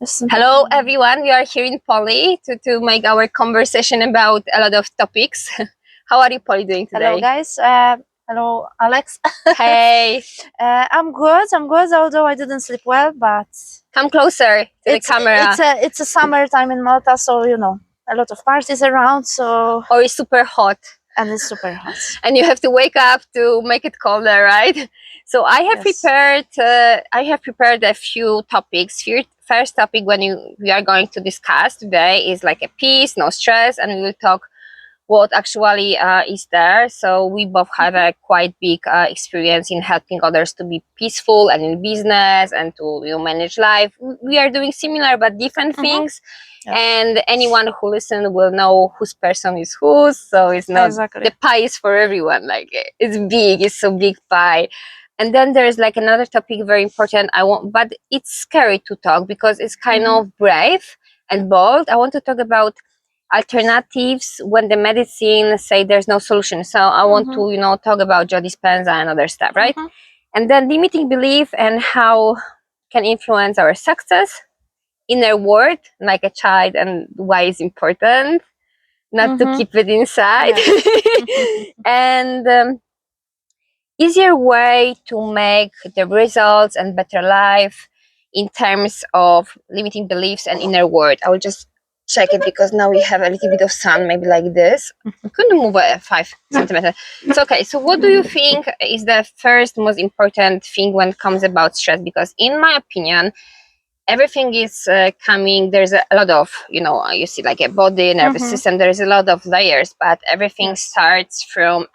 Hello everyone, we are here in Polly to make our conversation about a lot of topics. How are you, Polly, doing today? Hello guys, hello Alex. Hey, I'm good, although I didn't sleep well, but come closer to the camera. It's a summertime in Malta, so you know, a lot of parties around, so Or it's super hot. And it's super hot. And you have to wake up to make it colder, right? So I have prepared a few topics. First topic we are going to discuss today is like a peace, no stress, and we will talk what actually is there. So we both have a quite big experience in helping others to be peaceful and in business and to manage life. We are doing similar but different things. Yeah. And anyone who listens will know whose person is whose. So it's not the pie is for everyone. Like it's big, it's so big pie. And then there's like another topic very important but it's scary to talk because it's kind of brave and bold. I want to talk about alternatives when the medicine say there's no solution. So I want to talk about Joe Dispenza and other stuff, right? And then limiting belief and how can influence our success, inner world like a child, and why it's important not to keep it inside. And easier way to make the results and better life in terms of limiting beliefs and inner world. I will just check it because now we have a little bit of sun, maybe like this. Couldn't move 5 centimeters. It's okay. So what do you think is the first most important thing when it comes about stress? Because in my opinion, everything is coming, there's a lot of, you see like a body, nervous system, there's a lot of layers, but everything starts from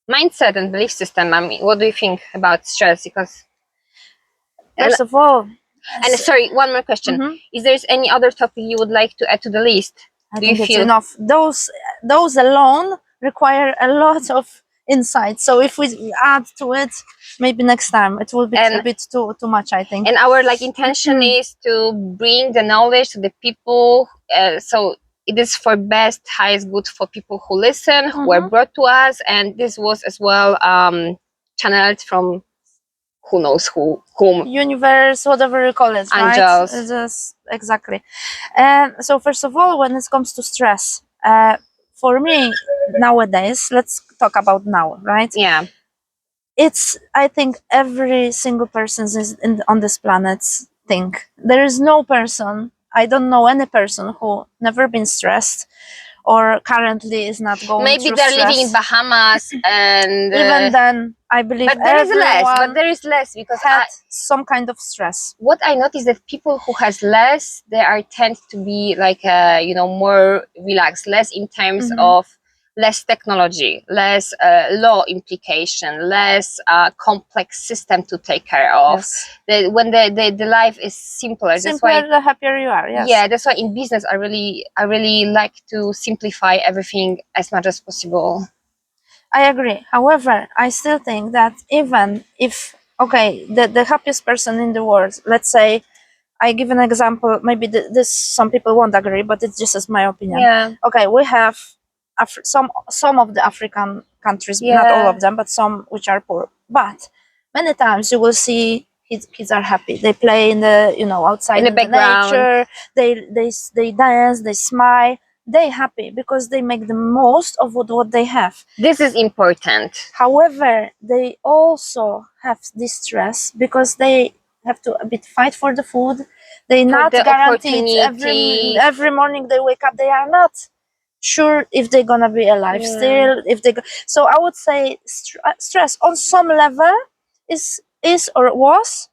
mindset and belief system. I mean, what do you think about stress? Because first of all, and sorry, one more question. Is there any other topic you would like to add to the list? I think it's enough. Those alone require a lot of insight. So if we add to it, maybe next time it will be a bit too much, I think. And our intention is to bring the knowledge to the people. So it is for best, highest good for people who listen, who were brought to us, and this was as well channeled from who knows whom, universe, whatever you call it, angels, right? Just exactly. So first of all, when it comes to stress, for me nowadays, let's talk about now, right? Yeah, it's, I think every single person on this planet think there is no person, I don't know any person who never been stressed or currently is not going maybe through they're stress. living in Bahamas and even then I believe but there is less because had some kind of stress. What I noticed that people who has less, they are tend to be like more relaxed, less in terms of less technology, less law implication, less complex system to take care of. Yes. When the life is simpler, that's why the happier you are. Yes. Yeah, that's why in business I really like to simplify everything as much as possible. I agree. However, I still think that even if the happiest person in the world, let's say, I give an example, maybe this some people won't agree, but it's just as my opinion. Yeah. Okay, we have some of the African countries, not all of them, but some which are poor. But many times you will see kids are happy. They play in the outside in the nature. They dance. They smile. They happy because they make the most of what they have. This is important. However, they also have this stress because they have to a bit fight for the food. They not guaranteed every morning they wake up. They are not sure if they're gonna be alive still. So I would say stress on some level is or was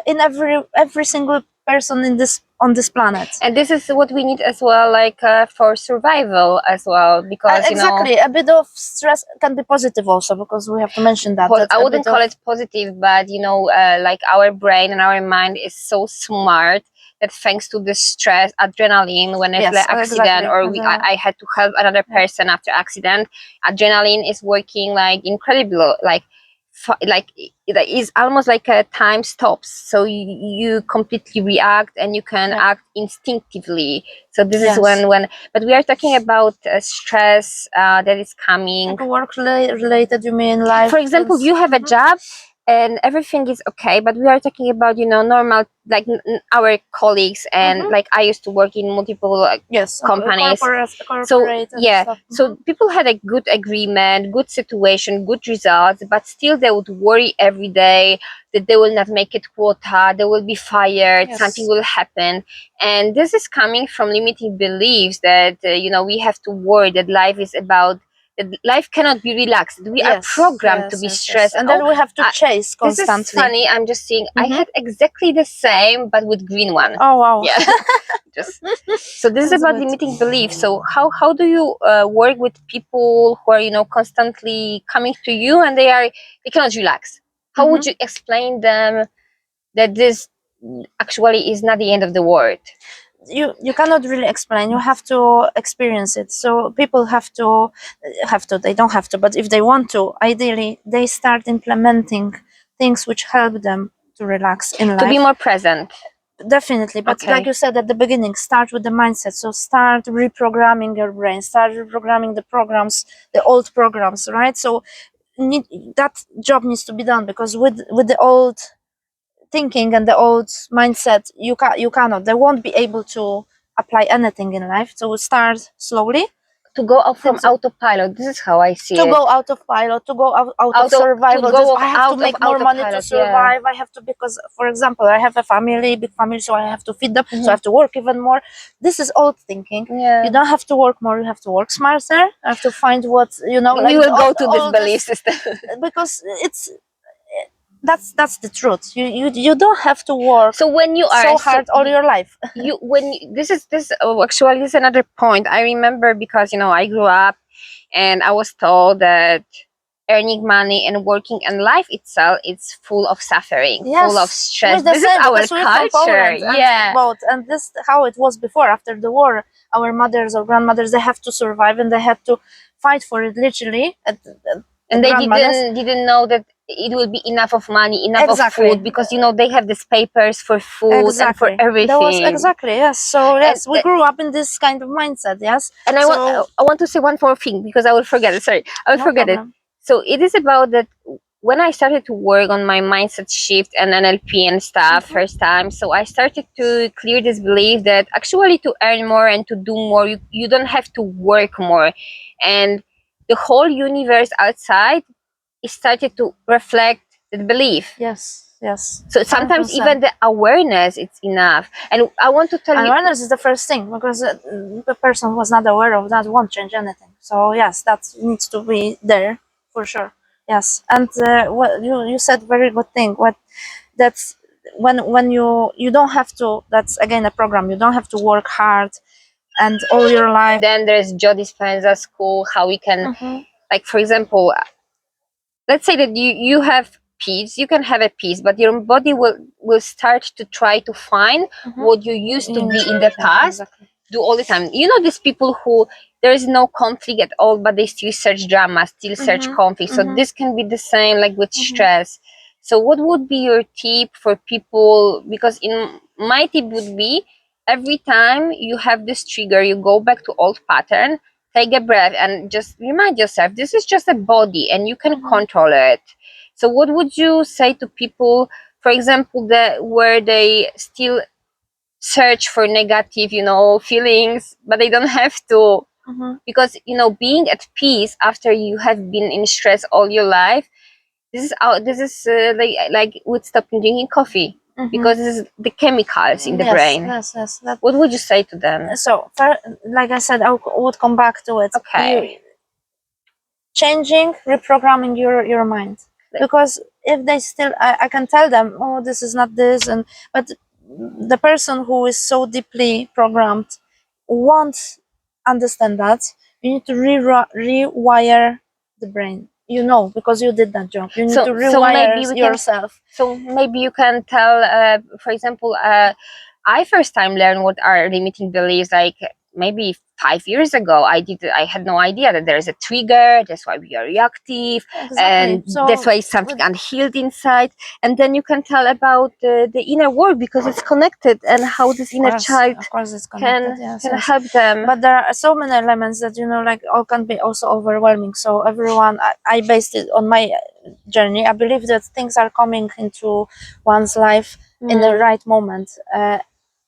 in every single person on this planet. And this is what we need as well, like for survival as well, because exactly, a bit of stress can be positive also, because we have to mention that. I wouldn't call it positive, but like our brain and our mind is so smart that thanks to the stress, adrenaline, when it's like accident, or I had to help another person after accident, adrenaline is working like incredible, like it is almost like a time stops, so you completely react and you can act instinctively. So this is when but we are talking about stress that is coming like work related, you mean, life, for example, you have a job and everything is okay, but we are talking about, normal, like our colleagues, and like I used to work in multiple companies, so yeah, so people had a good agreement, good situation, good results, but still they would worry every day that they will not make it quota, they will be fired, something will happen. And this is coming from limiting beliefs that we have to worry, that life is about, that life cannot be relaxed. We are programmed to be stressed, and then we have to chase constantly. This is funny. I'm just saying, I had exactly the same, but with green one. Oh wow! Yeah. So this is about limiting beliefs. So how do you work with people who are constantly coming to you and they cannot relax? How would you explain them that this actually is not the end of the world? You cannot really explain, you have to experience it. So people have to, they don't have to, but if they want to, ideally they start implementing things which help them to relax in life, to be more present. Definitely, but like you said at the beginning, start with the mindset. So start reprogramming your brain, start reprogramming the programs, the old programs, right? So that job needs to be done, because with the old thinking and the old mindset, you cannot, they won't be able to apply anything in life. So start slowly, to go out from autopilot. This is how I see it. To go out of pilot, to go out of survival. I have to make more money to survive. I have to, because, for example, I have a family, big family, so I have to feed them. So I have to work even more. This is old thinking. You don't have to work more. You have to work smarter. I have to find what, we will go to this belief system. Because that's the truth. You don't have to work so when you are so hard all your life. This actually is another point I remember, because I grew up and I was told that earning money and working and life itself is full of suffering, full of stress. This is our culture. Both, and this how it was before. After the war, our mothers or grandmothers, they have to survive and they had to fight for it, literally. And they didn't know that it will be enough of money, enough of food, because they have these papers for food and for everything. That was yes. So yes, we grew up in this kind of mindset. Yes. And I want to say one more thing, because I will forget it. Sorry, I will forget it. So it is about that. When I started to work on my mindset shift and NLP and stuff first time, so I started to clear this belief that actually to earn more and to do more, you don't have to work more, and the whole universe outside started to reflect that belief. Yes. So sometimes 100%. Even the awareness, it's enough. And I want to tell awareness is the first thing, because the person was not aware of that won't change anything. So yes, that needs to be there for sure. Yes, and what you said, very good thing. That's when you don't have to. That's again a program. You don't have to work hard and all your life. Then there's Joe Dispenza school. How we can, like, for example, let's say that you have peace. You can have a peace, but your body will start to try to find what you used to be in the past. Do all the time. These people who there is no conflict at all, but they still search drama, still search conflict. So this can be the same, like with stress. So what would be your tip for people? Because my tip would be, every time you have this trigger, you go back to old pattern, take a breath, and just remind yourself, this is just a body and you can control it. So what would you say to people, for example, where they still search for negative, feelings, but they don't have to, because being at peace after you have been in stress all your life, this is like with stopping drinking coffee, because this is the chemicals in the brain. Yes. What would you say to them? So, like I said, I would come back to it. Okay. Changing, reprogramming your mind, because if they still, I can tell them, oh, this is not this, but the person who is so deeply programmed won't understand that. You need to rewire the brain, because you did that job. You need to rewire yourself. So maybe you can tell, for example, I first time learned what are limiting beliefs, like maybe 5 years ago, I had no idea that there is a trigger. That's why we are reactive, and that's why something unhealed inside. And then you can tell about the inner world, because it's connected, and how this inner child can help them. But there are so many elements that, you know, like, all can be also overwhelming. So everyone, I based it on my journey. I believe that things are coming into one's life in the right moment.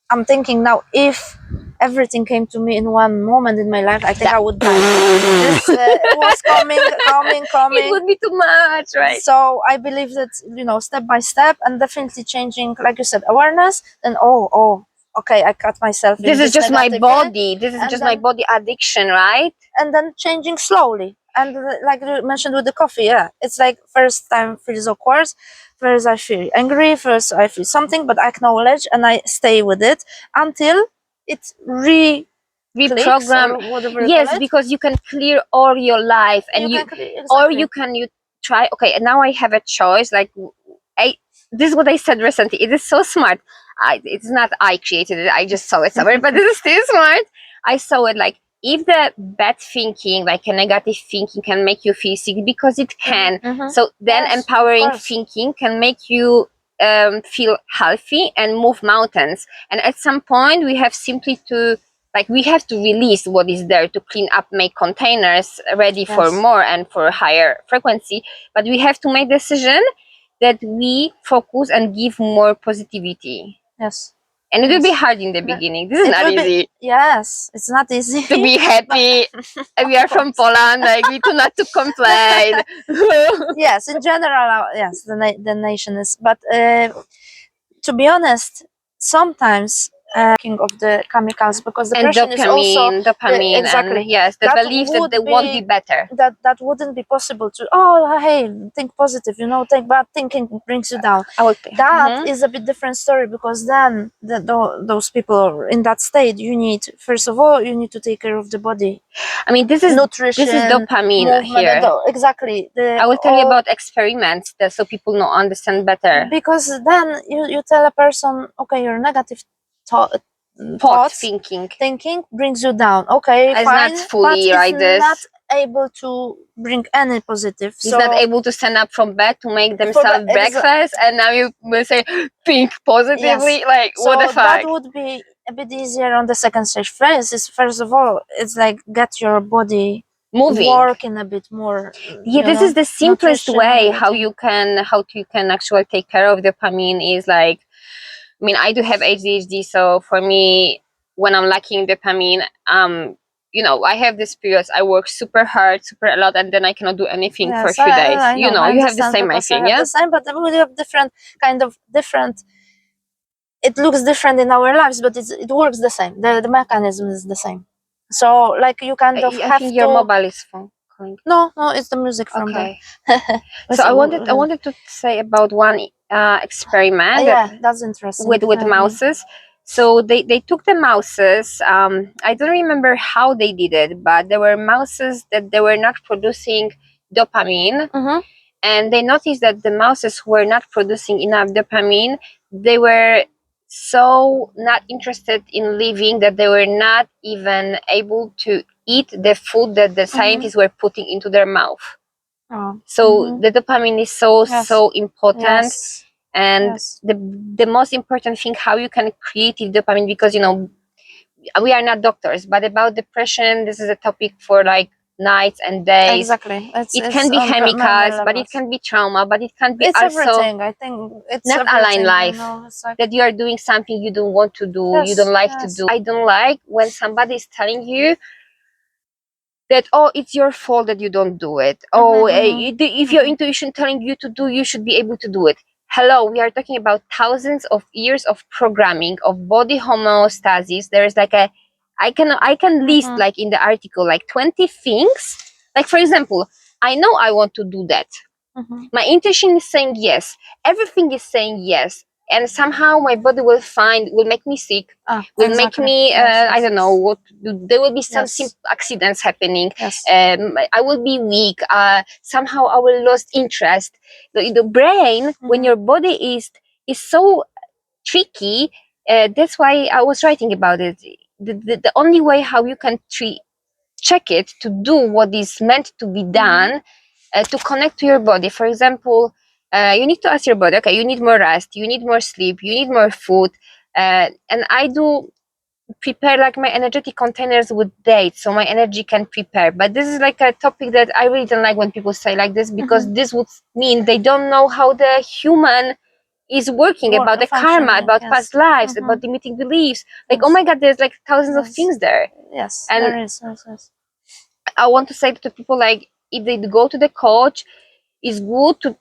I'm thinking now, if everything came to me in one moment in my life, I think I would die. This was coming. It would be too much, right? So I believe that, you know, step by step, and definitely changing, like you said, awareness. Then okay, I cut myself. This is just my body. This is just my body addiction, right? And then changing slowly. And like you mentioned with the coffee, yeah, it's like first time feels awkward. First I feel angry, first I feel something, but I acknowledge and I stay with it until it reprogram. Yes, because you can clear all your life, and you try. Okay, and now I have a choice. Like, this is what I said recently. It is so smart. It's not I created it. I just saw it somewhere, but this is still smart. I saw it like, if the bad thinking, like a negative thinking, can make you feel sick, because it can. So then empowering thinking can make you feel healthy and move mountains. And at some point, we have simply to, like, we have to release what is there to clean up, make containers ready for more and for higher frequency. But we have to make decision that we focus and give more positivity. Yes. And it will be hard in the beginning. This is not easy. Yes, it's not easy to be happy. We are from Poland, like, we do not to complain. Yes, in general, yes, the nation is. But to be honest, sometimes of the chemicals, because depression is also dopamine, exactly. And yes, the belief that they won't be better. That wouldn't be possible to. Hey, think positive. You know, think bad thinking brings you down. That is a bit different story, because then those people in that state, you need, first of all, you need to take care of the body. I mean, this is nutrition. This is dopamine here. Exactly. I will tell you about experiments, so people know understand better. Because then you tell a person, okay, your negative thoughts, thinking brings you down. Okay, it's fine, not fully, but right? It's not able to bring any positive. He's not able to stand up from bed to make themselves breakfast, and now you will say think positively. Like, what the fuck? That would be a bit easier on the second stage. First of all, it's like, get your body moving, working a bit more. Yeah, this is the simplest way how you can actually take care of dopamine. Is like, I mean, I do have ADHD, so for me, when I'm lacking dopamine, you know, I have this periods I work super hard, super a lot, and then I cannot do anything for a few days. You know, you have the same, I think, yeah? The same, but we have different. It looks different in our lives, but it works the same. The mechanism is the same. So, like, you kind of I think your mobile is phone. No, it's the music from there. So I wanted to say about one experiment. That's interesting. With mouses. So they took the mouses. I don't remember how they did it, but there were mouses that they were not producing dopamine, and they noticed that the mouses who were not producing enough dopamine, they were so not interested in living that they were not even able to eat the food that the scientists were putting into their mouth. So the dopamine is so important. And the most important thing, how you can create dopamine, because, you know, we are not doctors, but about depression, this is a topic for like nights and days. Exactly. It can be chemicals, but it can be trauma, but it can be also everything. I think it's not aligned life, you know, like, that you are doing something you don't want to do, you don't like to do. I don't like when somebody is telling you that, it's your fault that you don't do it. If your intuition telling you to do, you should be able to do it. Hello, we are talking about thousands of years of programming of body homeostasis. There is like I can list like in the article like 20 things. Like, for example, I know I want to do that. My intuition is saying yes. Everything is saying yes. And somehow my body will make me sick, will make me, I don't know what, there will be some accidents happening. I will be weak. Somehow I will lose interest. The brain, when your body is so tricky, that's why I was writing about it. the only way how you can check it to do what is meant to be done, to connect to your body. For example, you need to ask your body, okay, you need more rest, you need more sleep, you need more food, and I do prepare like my energetic containers with dates so my energy can prepare. But this is like a topic that I really don't like when people say like this, because this would mean they don't know how the human is working, about the karma, about past lives, about limiting beliefs. Like, oh my god, there's like thousands of things there. Yes, and there is. Yes. I want to say to people, like, if they go to the coach, it's good to,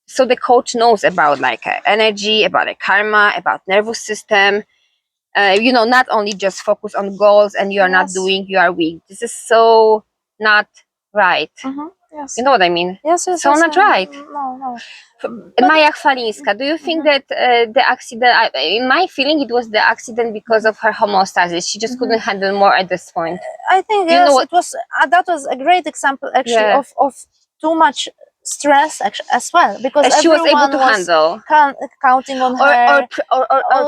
so the coach knows about like energy, about the karma, about nervous system. Not only just focus on goals and you are not doing, you are weak. This is so not right. Yes. You know what I mean? Yes. So not right. No. Maja Chwalińska, do you think that the accident, in my feeling, it was the accident because of her homeostasis? She just couldn't handle more at this point. I think yes, it was. That was a great example, actually, of too much stress as well, because she was able to handle, counting on her, or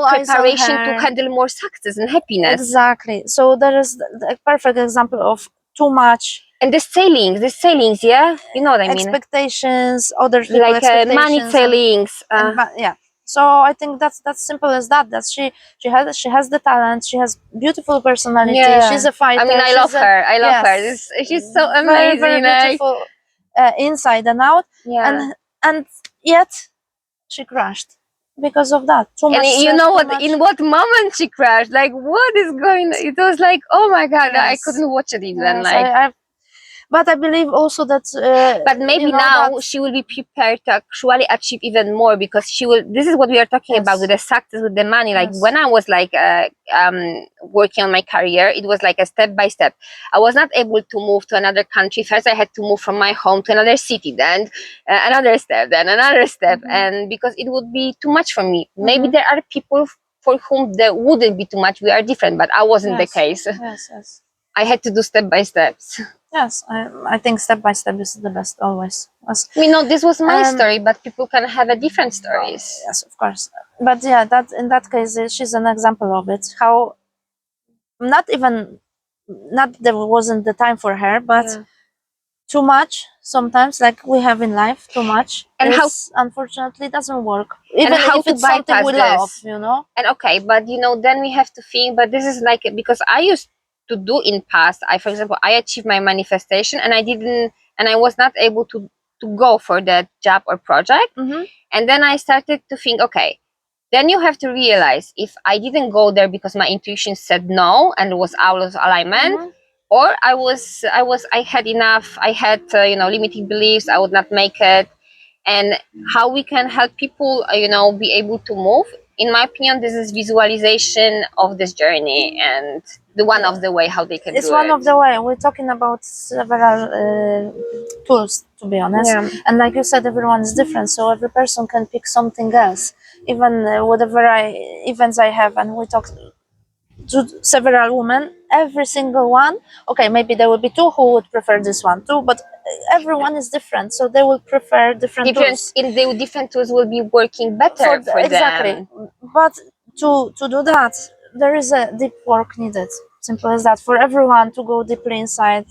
preparation to handle more success and happiness. Exactly. So there is a perfect example of too much. And the sailings, yeah, you know what I mean. Expectations, other people like expectations, money sailings. Yeah. So I think that's simple as that. That she has the talent. She has beautiful personality. Yeah. She's a fighter. I mean, I love her. I love her. She's so amazing. Very beautiful, inside and out. Yeah. And yet she crashed because of that. Too much stress, you know what? In what moment she crashed? Like, what is going on? It was like, oh my god, I couldn't watch it even. Like, but I believe also that. But maybe now she will be prepared to actually achieve even more, because she will. This is what we are talking about with the success, with the money. Like when I was like working on my career, it was like a step by step. I was not able to move to another country. First, I had to move from my home to another city, then another step, then another step, and because it would be too much for me. Maybe there are people for whom there wouldn't be too much. We are different, but I wasn't the case. Yes. I had to do step by steps. Yes, I think step by step is the best always. We know this was my story, but people can have a different stories. Yes, of course. But yeah, that in that case, she's an example of it. How not there wasn't the time for her, but too much sometimes, like we have in life, too much, and how unfortunately doesn't work. Even and how if it's something we love, you know. And okay, but then we have to think. But this is like, because I used to do in past, for example, I achieved my manifestation, and I was not able to go for that job or project. And then I started to think, okay, then you have to realize, if I didn't go there because my intuition said no and it was out of alignment, or I had enough, I had limiting beliefs, I would not make it. And how we can help people be able to move, in my opinion, this is visualization of this journey, and the one of the way how they can do it. It's one of the way. We're talking about several tools, to be honest. And like you said, everyone is different, so every person can pick something else. Even whatever events I have, and we talk to several women, every single one, okay, maybe there will be two who would prefer this one too, but everyone is different, so they will prefer different tools. In the different tools will be working better for exactly them. But to do that, there is a deep work needed. Simple as that. For everyone to go deeply inside,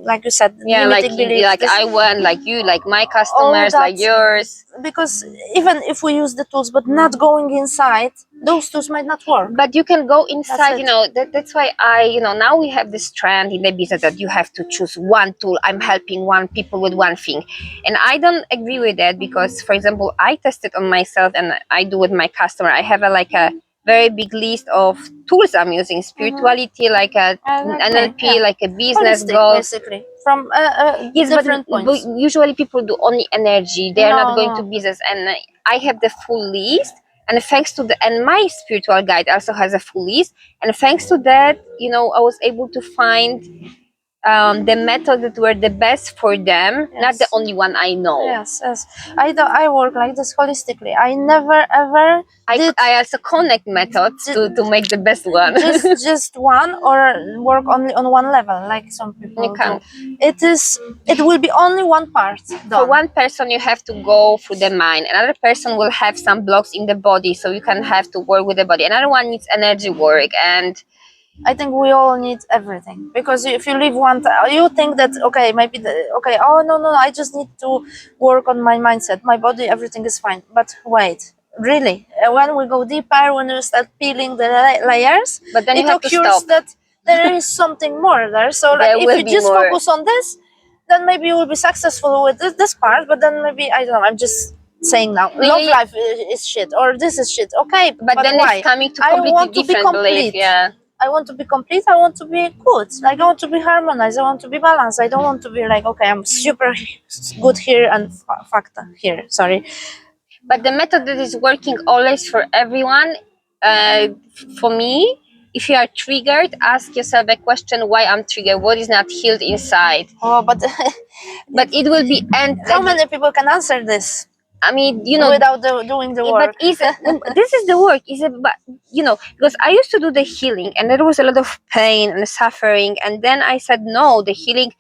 like you said, like I want, like you, like my customers, like yours. Because even if we use the tools but not going inside, those tools might not work. But you can go inside. That's why now we have this trend in the business that you have to choose one tool. I'm helping one people with one thing, and I don't agree with that, because, for example, I tested on myself, and I do with my customer. I have a very big list of tools I'm using: spirituality, like a NLP, like a business goals, basically from different points. But usually people do only energy; they are not going to business. And I have the full list, and thanks to and my spiritual guide also has a full list, and thanks to that, I was able to find the methods that were the best for them, not the only one I know. Yes. I work like this holistically. I never ever I also connect methods to make the best one. just one, or work only on one level, like some people do. It will be only one part done. For one person, you have to go through the mind. Another person will have some blocks in the body, so you can have to work with the body. Another one needs energy work, and I think we all need everything, because if you live one time, you think that okay, maybe okay, oh no, I just need to work on my mindset, my body, everything is fine. But wait, really, when we go deeper, when we start peeling the layers, but then it occurs that there is something more there. So like, if you just focus on this, then maybe you will be successful with this part. But then maybe, I don't know, I'm just saying now, love life is shit, or this is shit. Okay, but then why? it's coming to I want to be different complete. belief. Yeah. I want to be complete. I want to be good. Like, I want to be harmonized. I want to be balanced. I don't want to be like, okay, I'm super good here and fucked here. Sorry. But the method that is working always for everyone, for me, if you are triggered, ask yourself a question: why I'm triggered? What is not healed inside? Oh, but but it will be. And how many people can answer this? I mean, you know, without doing the work. But this is the work. Is it? But you know, because I used to do the healing, and there was a lot of pain and suffering, and then I said, no, the healing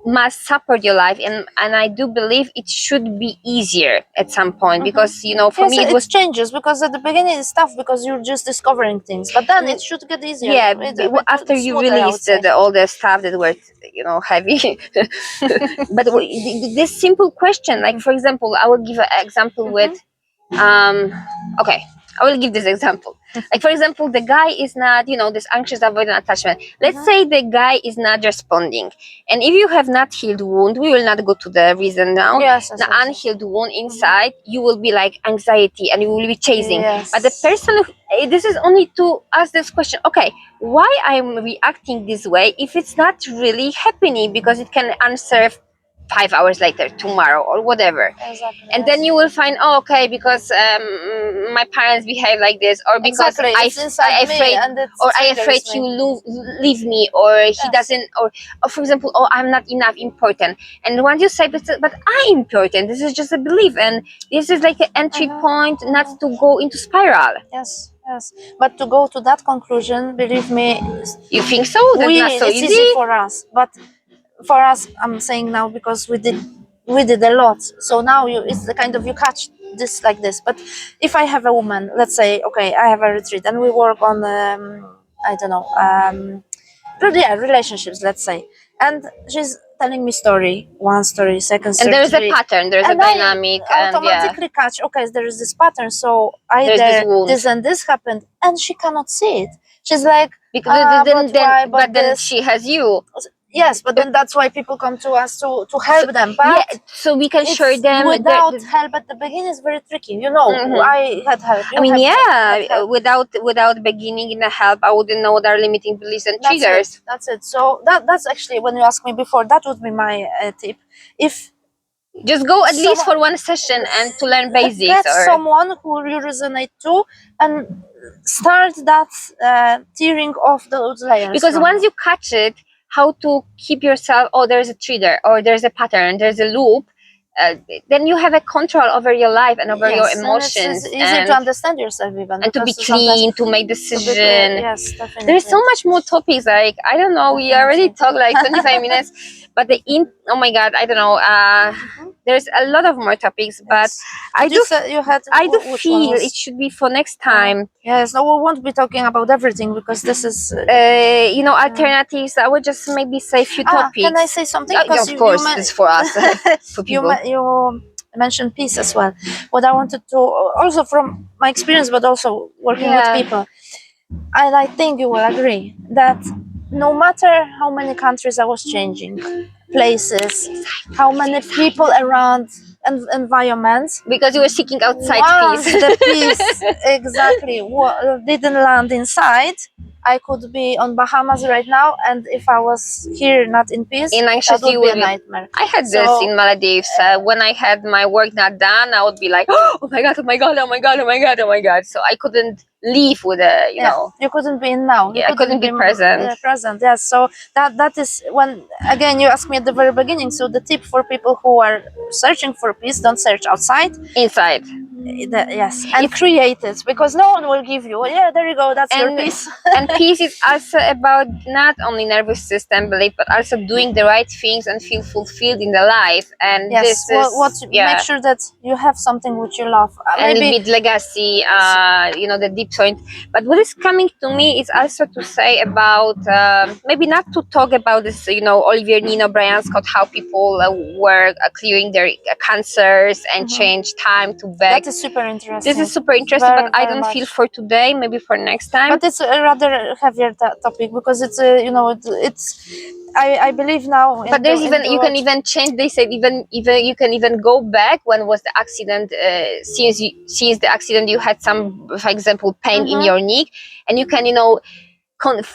must support your life, and I do believe it should be easier at some point, because you know, for me it was changes, because at the beginning it's tough because you're just discovering things, but then it should get easier. Yeah, after you release all the stuff that were, you know, heavy. But this simple question, like for example, I will give an example with okay, I will give this example. Like, for example, the guy is not, you know, this anxious avoidant attachment. Let's say the guy is not responding. And if you have not healed wound, we will not go to the reason now. The unhealed wound inside, you will be like anxiety and you will be chasing. But the person, this is only to ask this question, okay, why I'm reacting this way if it's not really happening, because it can answer 5 hours later, tomorrow, or whatever. And then you will find, oh, okay, because my parents behave like this, or because I afraid he will leave me, or he doesn't, or for example, oh, I'm not enough important. And once you say, but I'm important, this is just a belief, and this is like an entry point, not to go into spiral. Yes. But to go to that conclusion, believe me, you think so? That's not so it's easy for us, but for us, I'm saying now, because we did a lot. So now it's the kind of, you catch this like this. But if I have a woman, let's say, okay, I have a retreat and we work on I don't know, relationships, let's say, and she's telling me one story, second story, and there's a pattern, there's a dynamic, I automatically catch, okay, there is this pattern, so either this and this happened, and she cannot see it. She's like, because then she has you. Yes, but then that's why people come to us to help them. But so we can show them. Without help at the beginning is very tricky. You know, I had help. I mean, without beginning in the help, I wouldn't know what are limiting beliefs and triggers. That's it. So that's actually, when you asked me before, that would be my tip. If just go at least for one session and to learn basics, get someone who you resonate to, and start that tearing off those layers. Because once you catch it, how to keep yourself, oh, there's a trigger, or there's a pattern, there's a loop, then you have a control over your life and over your emotions. It's easier to understand yourself even, and to be clean, to make decisions. Yes, definitely. There's so much more topics. Like, I don't know, we already talked like 25 minutes, but oh my God, I don't know. There's a lot of more topics, but I do feel it should be for next time. Yes, no, we won't be talking about everything, because this is you know, alternatives. I would just maybe say a few topics. Can I say something? Of course, it's for us. For people. You mentioned peace as well. What I wanted to, also from my experience, but also working with people, and I think you will agree that no matter how many countries I was changing, places, how many people around, and environments, because you were seeking outside peace. The peace exactly didn't land inside. I could be on Bahamas right now, and if I was here not in peace, that would be a nightmare. I had this in Maldives. When I had my work not done, I would be like, oh my God, oh my God, oh my God, oh my God, oh my God. So I couldn't leave with a, you know. You couldn't be in now. I couldn't be present. Present, yes. So that is when, again, you asked me at the very beginning. So the tip for people who are searching for peace: don't search outside. Inside. Yes, and create it, because no one will give you, yeah, there you go, that's your peace. And peace is also about not only nervous system belief, but also doing the right things and feel fulfilled in the life. And yes, this is make sure that you have something which you love, and maybe with legacy, the deep point. But what is coming to me is also to say about maybe not to talk about this, Olivier Nino, Brian Scott, how people were clearing their cancers and change time to back. that is super interesting. This is super interesting, but I don't feel for today, maybe for next time. But it's a rather heavier topic, because it's it's I believe now. But there's you can even change. They said even you can even go back. When was the accident? Since the accident, you had some, for example, pain in your knee, and you can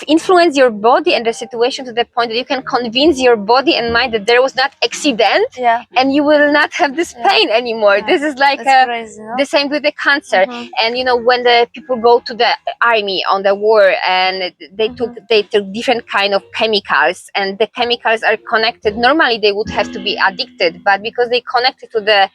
influence your body and the situation to the point that you can convince your body and mind that there was not accident, and you will not have this pain anymore. This is like crazy, no? The same with the cancer. And when the people go to the army on the war, and they took different kind of chemicals, and the chemicals are connected. Normally they would have to be addicted, but because they connected to the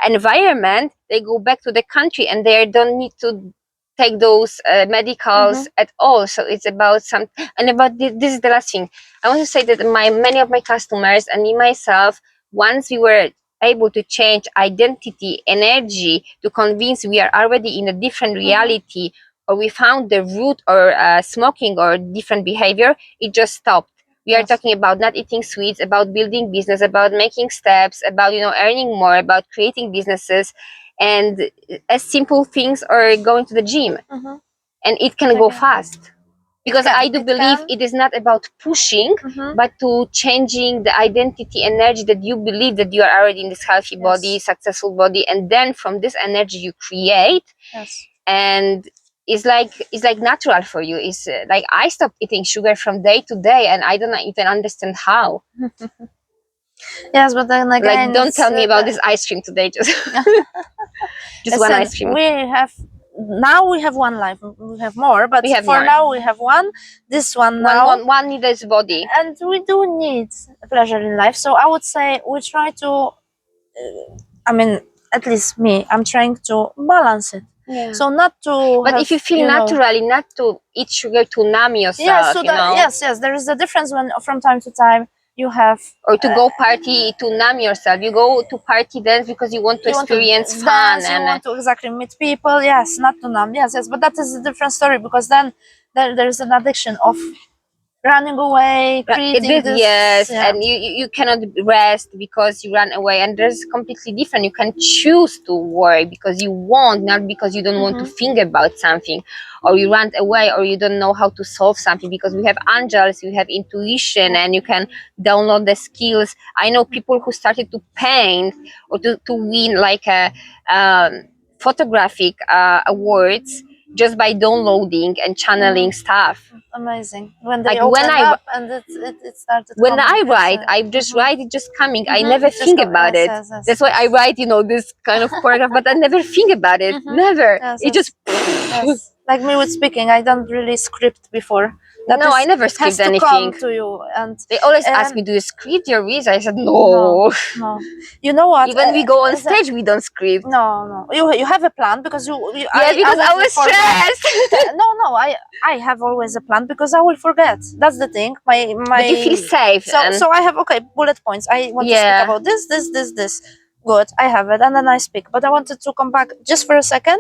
environment, they go back to the country and they don't need to take those medicals at all. So it's about this is the last thing I want to say, that many of my customers and me myself, once we were able to change identity, energy, to convince we are already in a different reality, or we found the root, or smoking or different behavior, it just stopped. We are talking about not eating sweets, about building business, about making steps, about earning more, about creating businesses, and as simple things are going to the gym. And it can go fast, because I do believe it is not about pushing, but to changing the identity, energy, that you believe that you are already in this healthy body, successful body, and then from this energy you create. And it's like natural for you. It's like I stopped eating sugar from day to day, and I don't even understand how. Yes, but then again, like, don't tell me about this ice cream today. Just one ice cream. We have one life. We have more, but for now we have one. This one now. One needs this body, and we do need pleasure in life. So I would say we try to. At least me, I'm trying to balance it. So not to. But if you feel naturally, not to eat sugar to numb yourself. Yes, there is a difference when from time to time you have, or to go party to numb yourself. You go to party dance because you want to experience fun, and you want to meet people. Yes, not to numb. Yes, but that is a different story, because then there is an addiction of running away, creating this. Yes, and you cannot rest because you run away, and there's completely different. You can choose to work because you want, not because you don't want to think about something, or you run away, or you don't know how to solve something, because we have angels, we have intuition, and you can download the skills. I know people who started to paint or to win like a photographic awards just by downloading and channeling stuff. Amazing. When they up and it started. When I write, I just write it just coming. I never think about it. That's why I write, this kind of paragraph, but I never think about it. Never. It just. Like me with speaking, I don't really script before. I never script anything. Come to you, and they always ask me, "Do you script your reads?" I said, "No." You know what? Even we go on stage, we don't script. No. You have a plan, because because I was stressed. No. I have always a plan, because I will forget. That's the thing. But you feel safe. So I have bullet points. I want to speak about this. Good, I have it, and then I speak. But I wanted to come back just for a second.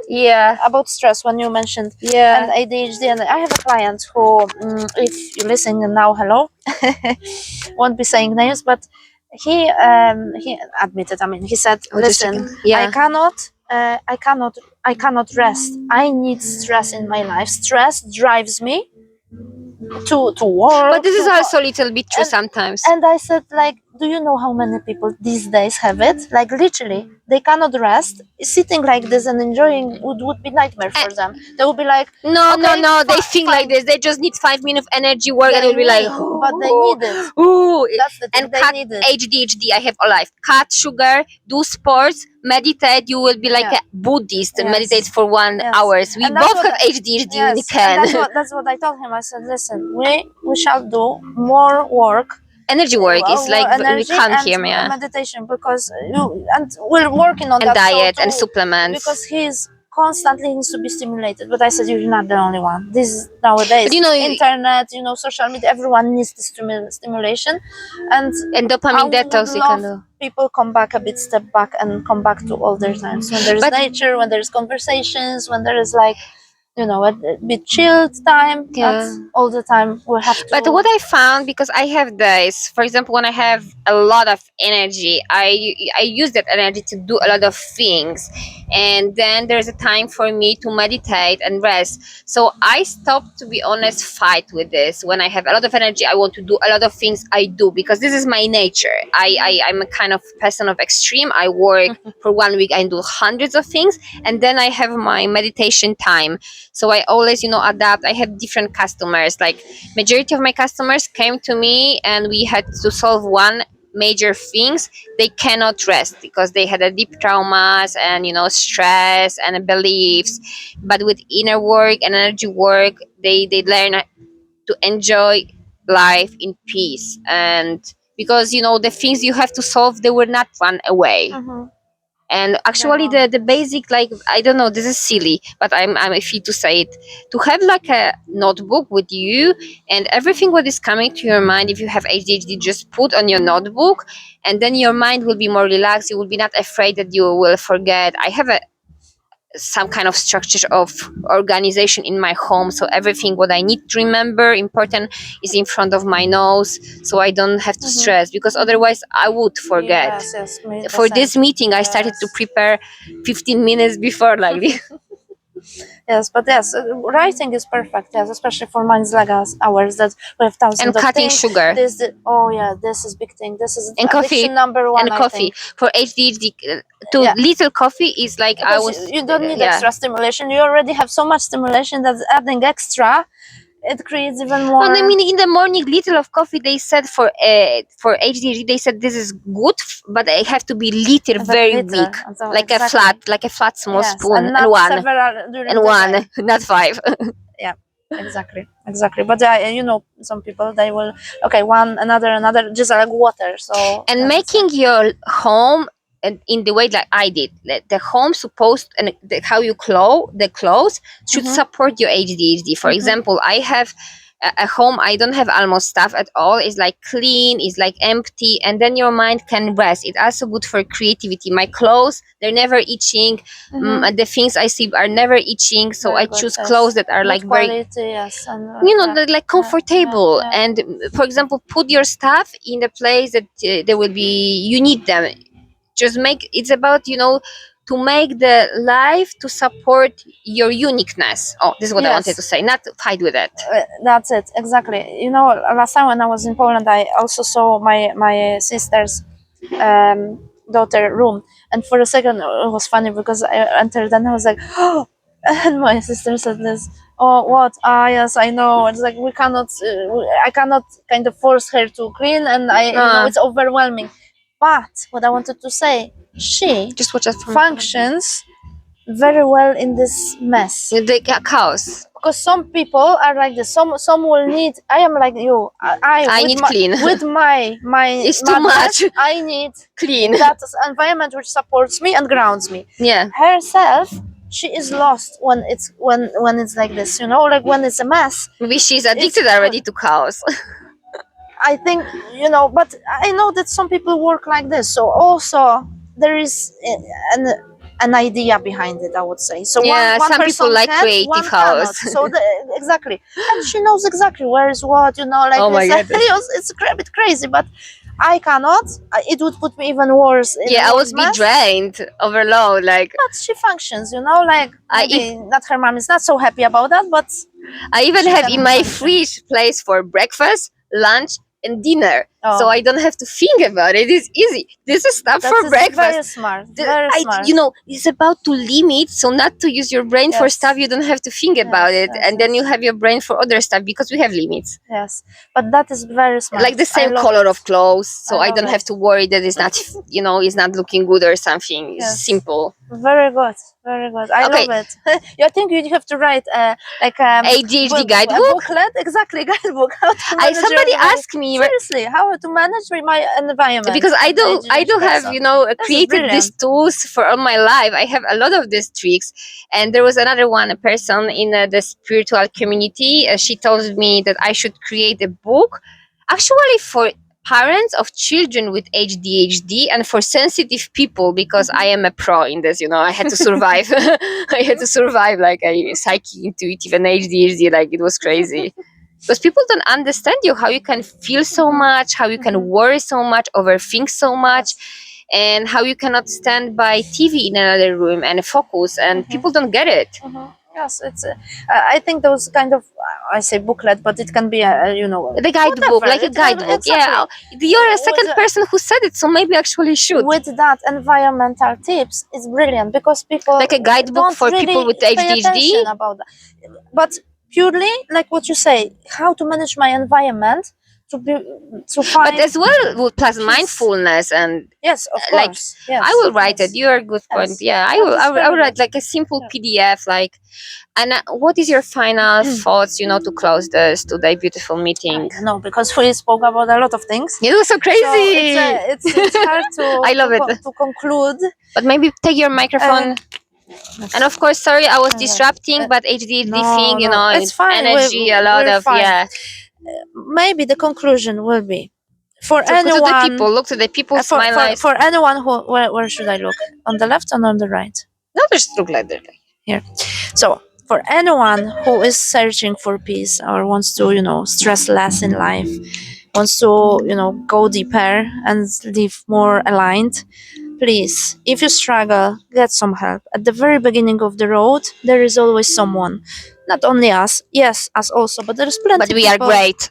About stress, when you mentioned and ADHD, and I have a client who, if you're listening now, hello, won't be saying names, but he admitted. He said, "Listen, I cannot rest. I need stress in my life. Stress drives me to work." But this is also a little bit true sometimes. And I said, do you know how many people these days have it? Like, literally, they cannot rest. Sitting like this and enjoying would be nightmare for them. They would be like, no. They think like this. They just need 5 minutes of energy work, and they'll be like, but they need it. That's the thing. And cut ADHD. I have all life. Cut sugar. Do sports. Meditate. You will be like a Buddhist. Meditate for 1 hour. We both have ADHD. We can. That's what I told him. I said, listen, we shall do more work energy work is like we energy can't and hear me. Yeah. meditation, because and we're working on And that. diet so and supplements. because he's constantly needs to be stimulated. But I said, you're not the only one. This is nowadays, But you know, internet, social media, everyone needs the stimulation. And I dopamine would detox you love can do. people come back a bit, step back, and come back to older times when there is nature, when there's conversations, when there is like a bit chilled time. Not Yeah. all the time we have to. But what I found, because I have days, for example, when I have a lot of energy, I use that energy to do a lot of things, and then there's a time for me to meditate and rest. So I stopped, to be honest, fight with this. When I have a lot of energy, I want to do a lot of things. I do, because this is my nature. I'm a kind of person of extreme. I work for 1 week, I do hundreds of things, and then I have my meditation time. So I always, adapt. I have different customers. Like, majority of my customers came to me and we had to solve one major things. They cannot rest because they had a deep traumas and stress and beliefs. But with inner work and energy work, they learn to enjoy life in peace. And because the things you have to solve, they will not run away. And actually, the basic, like, I don't know, this is silly, but I'm free to say it, to have like a notebook with you, and everything what is coming to your mind, if you have ADHD, just put on your notebook, and then your mind will be more relaxed. You will be not afraid that you will forget. I have some kind of structure of organization in my home, so everything what I need to remember important is in front of my nose, so I don't have to stress, because otherwise I would forget. Yes, For this meeting, I started to prepare 15 minutes before, like this. Yes, but yes, writing is perfect. Yes, especially for minds like ours, that we have thousands And of cutting things. sugar. This is big thing. This is And coffee. addiction number one. And coffee for ADHD. Little coffee is like, because you don't need extra stimulation. You already have so much stimulation that adding extra, it creates even more. No, I mean, in the morning, little of coffee. They said for ADHD, they said this is good, but I have to be little, very weak, like a flat small spoon, and one, not 5. Yeah, exactly. But some people, they will another, just like water. So and making your home, and in the way like I did, the home supposed, and how you the clothes should support your ADHD. For example, I have a home, I don't have almost stuff at all. It's like clean, it's like empty, and then your mind can rest. It's also good for creativity. My clothes, they're never itching. The things I see are never itching, so I choose clothes that are like quality, very, and, like comfortable. And for example, put your stuff in the place that they will be, you need them. Just make, it's about to make the life to support your uniqueness. Oh, this is what I wanted to say, not to fight with it. That's it, exactly. Last time when I was in Poland, I also saw my sister's daughter room, and for a second it was funny because I entered and I was like, oh, and my sister said this, oh, what? Ah, yes, I know. It's like we cannot, I cannot kind of force her to clean, and it's overwhelming. But what I wanted to say, she just watch functions very well in this mess. The chaos. Because some people are like this. Some will need. I am like you. I need clean. With my it's too much. I need clean. That environment which supports me and grounds me. Yeah. Herself, she is lost when it's like this. Like when it's a mess. Maybe she's addicted already to chaos. I think, but I know that some people work like this. So also there is an idea behind it, I would say. So one some people like creative chaos. So exactly, and she knows exactly where is what. Like oh my God. It's a bit crazy, but I cannot. It would put me even worse. I would be drained, overload, like. But she functions, like maybe not her mom is not so happy about that, but I even have in my fridge place for breakfast, lunch, and dinner, so I don't have to think about it. It's easy. This is stuff for breakfast. Very smart. Very smart. It's about to limit, so not to use your brain for stuff you don't have to think about it, and then you have your brain for other stuff because we have limits. Yes, but that is very smart. Like the same color of clothes, so I don't have to worry that it's not, it's not looking good or something. It's simple. Very good. Very good. I love it. I think you have to write ADHD guidebook. Booklet, exactly, guidebook. Somebody asked me seriously, how to manage my environment, because I don't have created these tools for all my life. I have a lot of these tricks. And there was another one, a person in the spiritual community. She told me that I should create a book actually for parents of children with ADHD and for sensitive people, because I am a pro in this. I had to survive. I had to survive like a psychic intuitive and ADHD. Like, it was crazy. Because people don't understand you, how you can feel so much, how you can worry so much, overthink so much, and how you cannot stand by TV in another room and focus, and people don't get it. Yes, it's. I think those kind of, I say booklet, but it can be the guidebook, like a guidebook. Exactly. Yeah, you're a second person who said it, so maybe actually should. With that environmental tips, it's brilliant because people like a guidebook for really people with ADHD about that. But purely like what you say, how to manage my environment to find. But as well, plus mindfulness and yes, of course. Yes, I will write it. You're a good point. Yeah, I will write like a simple PDF. Like, and what is your final thoughts? To close this today beautiful meeting. No, because we spoke about a lot of things. It was so crazy. So it's hard to. I love it to conclude. But maybe take your microphone. And of course, sorry, I was disrupting, but ADHD thing, it's fine. Energy, a lot of fine. Maybe the conclusion will be for so anyone. Look to the people. For anyone who, where should I look? On the left or on the right? No, just look like that. Here. So for anyone who is searching for peace or wants to, stress less in life, wants to, go deeper and live more aligned. Please, if you struggle, get some help. At the very beginning of the road, there is always someone. Not only us, yes, us also, but there's plenty. But we are great.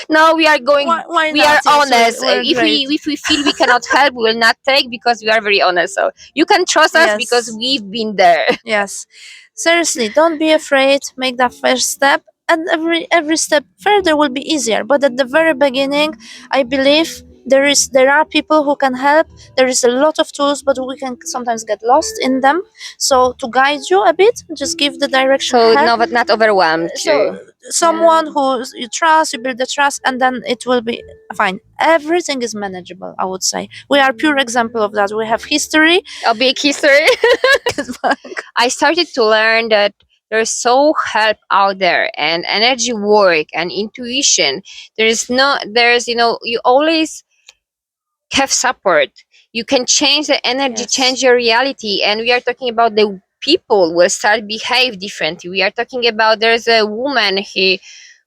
No, we are going. Why we are honest. If we feel we cannot help, we will not take, because we are very honest. So you can trust us because we've been there. Yes, seriously, don't be afraid. Make that first step, and every step further will be easier. But at the very beginning, I believe there are people who can help. There is a lot of tools, but we can sometimes get lost in them. So to guide you a bit, just give the direction. So not overwhelmed. So someone who you trust, you build the trust, and then it will be fine. Everything is manageable, I would say. We are pure example of that. We have history, a big history. I started to learn that there's so help out there, and energy work and intuition. You always have support. You can change the energy, change your reality. And we are talking about the people will start behave differently. We are talking about, there's a woman who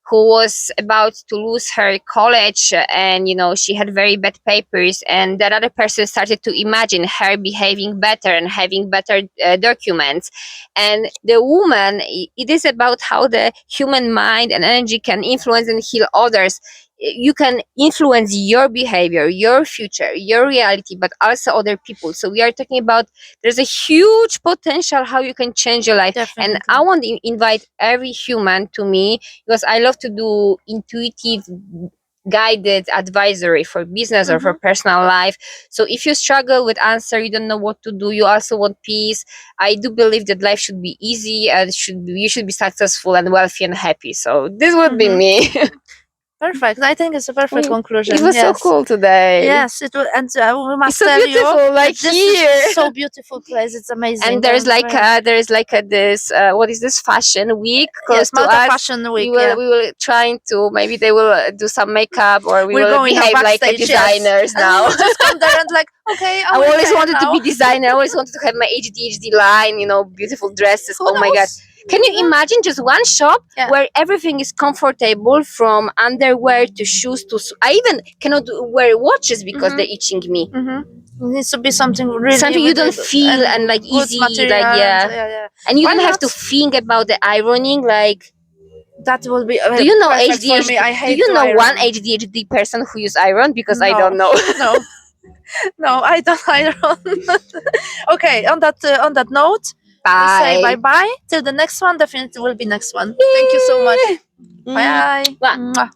was about to lose her college, and she had very bad papers, and that other person started to imagine her behaving better and having better documents. And the woman, it is about how the human mind and energy can influence and heal others. You can influence your behavior, your future, your reality, but also other people. So we are talking about, there's a huge potential how you can change your life. Definitely. And I want to invite every human to me, because I love to do intuitive guided advisory for business or for personal life. So if you struggle with answer, you don't know what to do, you also want peace, I do believe that life should be easy and you should be successful and wealthy and happy. So this would be me. Perfect. I think it's a perfect conclusion. It was so cool today. Yes, it was, and we must so tell beautiful, you, like this here. is so beautiful place. It's amazing. And there's this what is this, fashion week close to us. Fashion week. We will trying to, maybe they will do some makeup, or we're will behave like designers now. We'll just come there and like, okay. I always wanted to be designer. I always wanted to have my ADHD line. Beautiful dresses. Oh my god. Can you imagine just one shop where everything is comfortable, from underwear to shoes to... I even cannot wear watches because they're itching me. It needs to be something really... Something you don't feel and like easy. Material, And you don't have to think about the ironing, like... That will be... do you know ADHD? Do you know one ADHD person who use iron? Because I don't know. No, I don't iron. Okay, on that note... Bye. We say bye-bye. Till the next one. Definitely will be next one. Thank you so much. Bye. Bye.